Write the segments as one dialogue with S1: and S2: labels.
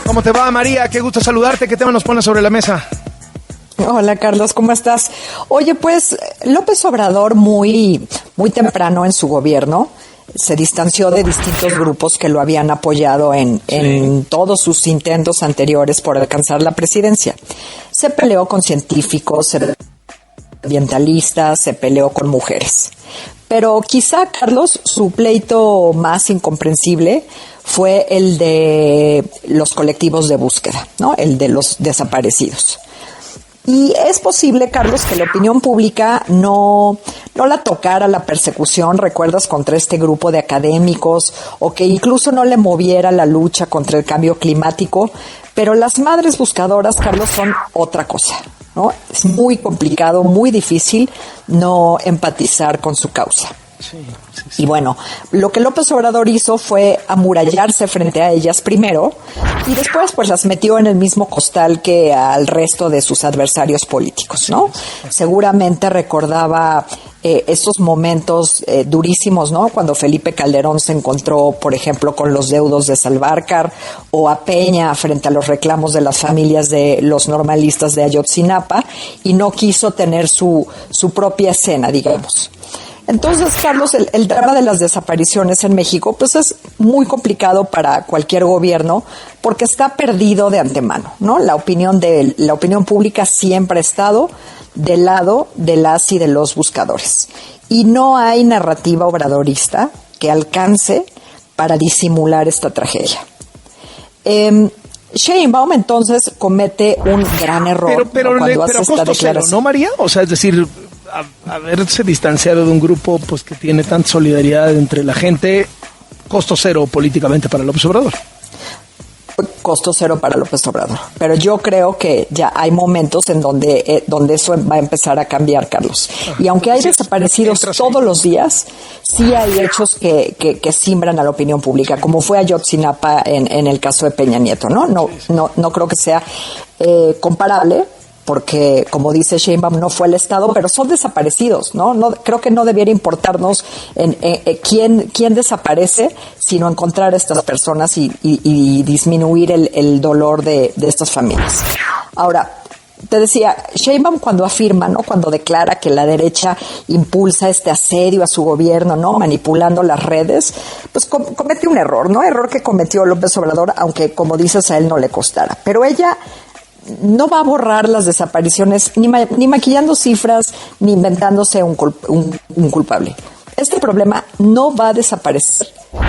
S1: ¿Cómo te va, María? Qué gusto saludarte. ¿Qué tema nos pones sobre la mesa?
S2: Hola, Carlos, ¿cómo estás? Oye, pues López Obrador muy temprano en su gobierno se distanció de distintos grupos que lo habían apoyado en todos sus intentos anteriores por alcanzar la presidencia. Se peleó con científicos, ambientalistas, se peleó con mujeres. Pero quizá, Carlos, su pleito más incomprensible fue el de los colectivos de búsqueda, ¿no? El de los desaparecidos. Y es posible, Carlos, que la opinión pública no la tocara la persecución, recuerdas, contra este grupo de académicos, o que incluso no le moviera la lucha contra el cambio climático, pero las madres buscadoras, Carlos, son otra cosa, ¿no? Es muy complicado, muy difícil no empatizar con su causa. Sí. Y bueno, lo que López Obrador hizo fue amurallarse frente a ellas primero y después pues las metió en el mismo costal que al resto de sus adversarios políticos, ¿no? Seguramente recordaba estos momentos durísimos, ¿no? Cuando Felipe Calderón se encontró, por ejemplo, con los deudos de Salvarcar, o a Peña frente a los reclamos de las familias de los normalistas de Ayotzinapa, y no quiso tener su propia escena, digamos. Entonces, Carlos, el drama de las desapariciones en México pues es muy complicado para cualquier gobierno porque está perdido de antemano, ¿no? La opinión pública siempre ha estado del lado de las y de los buscadores. Y no hay narrativa obradorista que alcance para disimular esta tragedia. Sheinbaum entonces comete un gran error cuando hace esta declaración.
S1: ¿No, María? O sea, es decir, haberse distanciado de un grupo pues que tiene tanta solidaridad entre la gente, costo cero políticamente para López Obrador.
S2: Costo cero para López Obrador. Pero yo creo que ya hay momentos en donde eso va a empezar a cambiar, Carlos. Y aunque hay desaparecidos todos los días, sí hay hechos que simbran a la opinión pública, como fue Ayotzinapa en el caso de Peña Nieto, ¿no? No creo que sea comparable, porque, como dice Sheinbaum, no fue el Estado, pero son desaparecidos, ¿no? Creo que no debiera importarnos quién desaparece, sino encontrar a estas personas y disminuir el dolor de estas familias. Ahora, te decía, Sheinbaum cuando afirma, ¿no? Cuando declara que la derecha impulsa este asedio a su gobierno, ¿no? Manipulando las redes, pues comete un error, ¿no? Error que cometió López Obrador, aunque, como dices, a él no le costara. Pero ella no va a borrar las desapariciones ni maquillando cifras ni inventándose un culpable. Este problema no va a desaparecer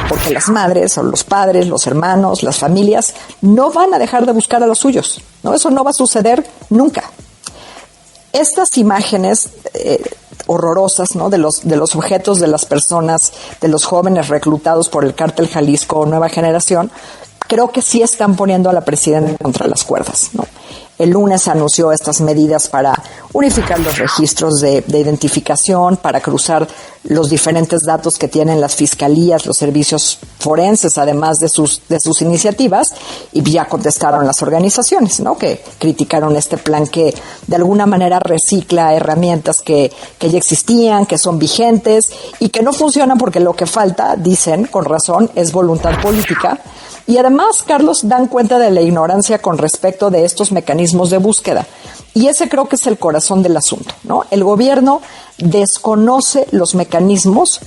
S2: porque las madres o los padres, los hermanos, las familias no van a dejar de buscar a los suyos, ¿no? Eso no va a suceder nunca. Estas imágenes horrorosas, ¿no? de los objetos de las personas, de los jóvenes reclutados por el Cártel Jalisco Nueva Generación, creo que sí están poniendo a la presidenta contra las cuerdas, ¿no? El lunes anunció estas medidas para unificar los registros de identificación, para cruzar los diferentes datos que tienen las fiscalías, los servicios forenses, además de sus iniciativas, y ya contestaron las organizaciones, ¿no? Que criticaron este plan que de alguna manera recicla herramientas que ya existían, que son vigentes y que no funcionan porque lo que falta, dicen con razón, es voluntad política. Y además, Carlos, dan cuenta de la ignorancia con respecto de estos mecanismos de búsqueda. Y ese creo que es el corazón del asunto, ¿no? El gobierno desconoce los mecanismos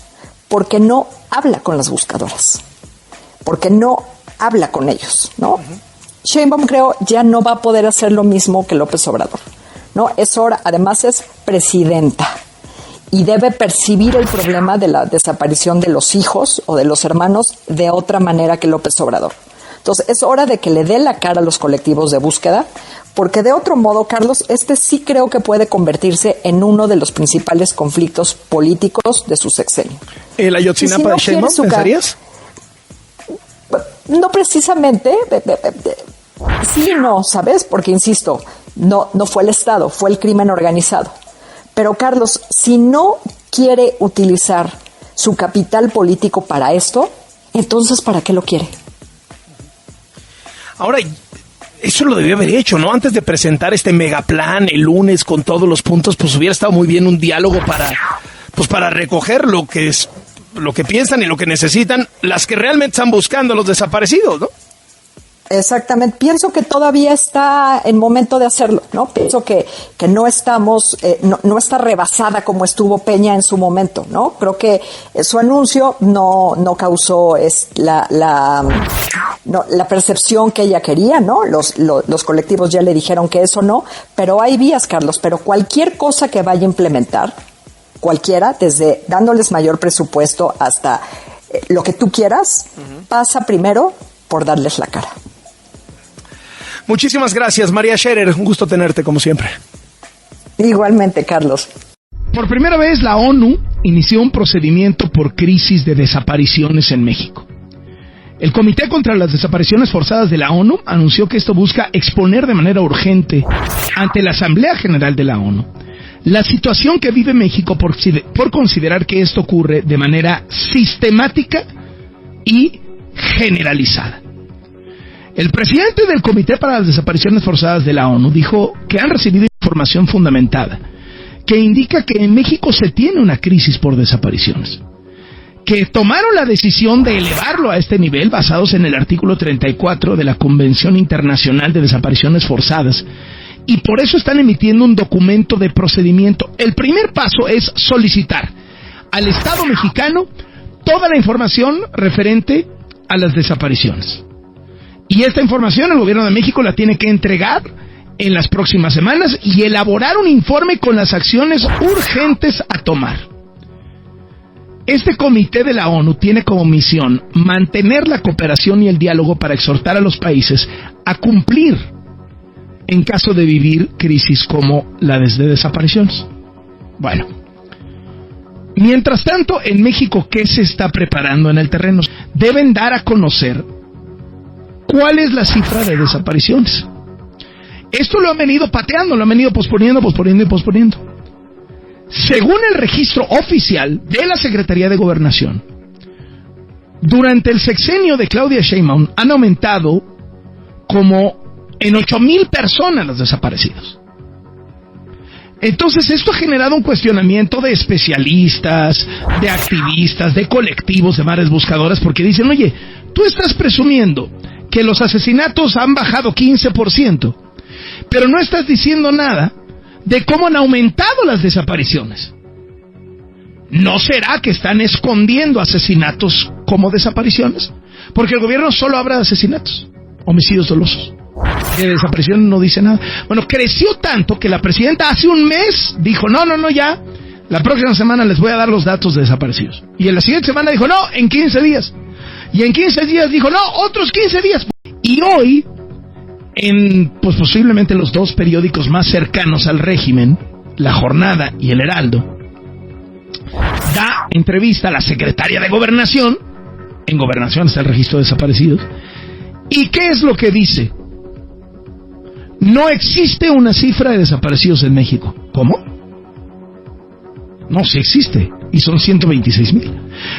S2: porque no habla con las buscadoras, porque no habla con ellos, ¿no? Sheinbaum, creo, ya no va a poder hacer lo mismo que López Obrador, ¿no? Es hora, además es presidenta, y debe percibir el problema de la desaparición de los hijos o de los hermanos de otra manera que López Obrador. Entonces, es hora de que le dé la cara a los colectivos de búsqueda, porque de otro modo, Carlos, sí creo que puede convertirse en uno de los principales conflictos políticos de su sexenio.
S1: ¿El Ayotzinapa de Sheinbaum, pensarías?
S2: No precisamente, sí y no, ¿sabes? Porque, insisto, no fue el Estado, fue el crimen organizado. Pero, Carlos, si no quiere utilizar su capital político para esto, entonces ¿para qué lo quiere?
S1: Ahora, eso lo debió haber hecho, ¿no? Antes de presentar este megaplan el lunes con todos los puntos, pues hubiera estado muy bien un diálogo para recoger lo que piensan y lo que necesitan las que realmente están buscando a los desaparecidos, ¿no?
S2: Exactamente. Pienso que todavía está en momento de hacerlo, ¿no? Pienso que no estamos, no está rebasada como estuvo Peña en su momento, ¿no? Creo que su anuncio no causó la percepción que ella quería, ¿no? Los colectivos ya le dijeron que eso no, pero hay vías, Carlos, pero cualquier cosa que vaya a implementar, cualquiera, desde dándoles mayor presupuesto hasta lo que tú quieras, pasa primero por darles la cara.
S1: Muchísimas gracias, María Scherer. Un gusto tenerte, como siempre.
S2: Igualmente, Carlos.
S3: Por primera vez, la ONU inició un procedimiento por crisis de desapariciones en México. El Comité contra las Desapariciones Forzadas de la ONU anunció que esto busca exponer de manera urgente ante la Asamblea General de la ONU la situación que vive México por considerar que esto ocurre de manera sistemática y generalizada. El presidente del Comité para las Desapariciones Forzadas de la ONU dijo que han recibido información fundamentada que indica que en México se tiene una crisis por desapariciones, que tomaron la decisión de elevarlo a este nivel basados en el artículo 34 de la Convención Internacional de Desapariciones Forzadas, y por eso están emitiendo un documento de procedimiento. El primer paso es solicitar al Estado mexicano toda la información referente a las desapariciones. Y esta información el gobierno de México la tiene que entregar en las próximas semanas y elaborar un informe con las acciones urgentes a tomar. Este comité de la ONU tiene como misión mantener la cooperación y el diálogo para exhortar a los países a cumplir en caso de vivir crisis como la de desapariciones. Bueno, mientras tanto, en México, ¿qué se está preparando en el terreno? Deben dar a conocer cuál es la cifra de desapariciones. Esto lo han venido pateando, lo han venido posponiendo. Según el registro oficial de la Secretaría de Gobernación, durante el sexenio de Claudia Sheinbaum han aumentado como en 8,000 personas los desaparecidos. Entonces esto ha generado un cuestionamiento de especialistas, de activistas, de colectivos, de madres buscadoras, porque dicen, oye, tú estás presumiendo que los asesinatos han bajado 15%, pero no estás diciendo nada de cómo han aumentado las desapariciones. ¿No será que están escondiendo asesinatos como desapariciones? Porque el gobierno solo habla de asesinatos, homicidios dolosos. De desaparición no dice nada. Bueno, creció tanto que la presidenta hace un mes dijo, no, ya, la próxima semana les voy a dar los datos de desaparecidos. Y en la siguiente semana dijo, no, en 15 días. Y en 15 días dijo, no, otros 15 días. Y hoy, en posiblemente los dos periódicos más cercanos al régimen, La Jornada y El Heraldo, da entrevista a la secretaria de Gobernación. En Gobernación está el registro de desaparecidos. ¿Y qué es lo que dice? No existe una cifra de desaparecidos en México. ¿Cómo? No, sí existe. Y son 126,000.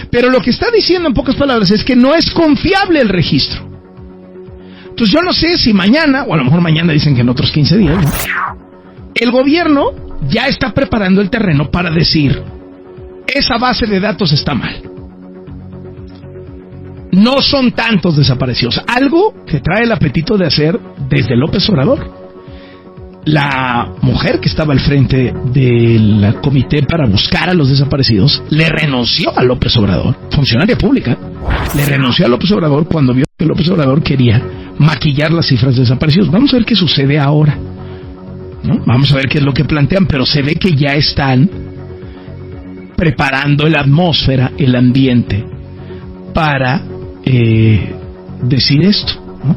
S3: Pero lo que está diciendo en pocas palabras es que no es confiable el registro. Entonces yo no sé si mañana, o a lo mejor mañana dicen que en otros 15 días, ¿no?, el gobierno ya está preparando el terreno para decir, esa base de datos está mal. No son tantos desaparecidos. Algo que trae el apetito de hacer desde López Obrador. La mujer que estaba al frente del comité para buscar a los desaparecidos le renunció a López Obrador, funcionaria pública, le renunció a López Obrador cuando vio que López Obrador quería maquillar las cifras de desaparecidos. Vamos a ver qué sucede ahora, ¿no? Vamos a ver qué es lo que plantean, pero se ve que ya están preparando la atmósfera, el ambiente para decir esto, ¿no?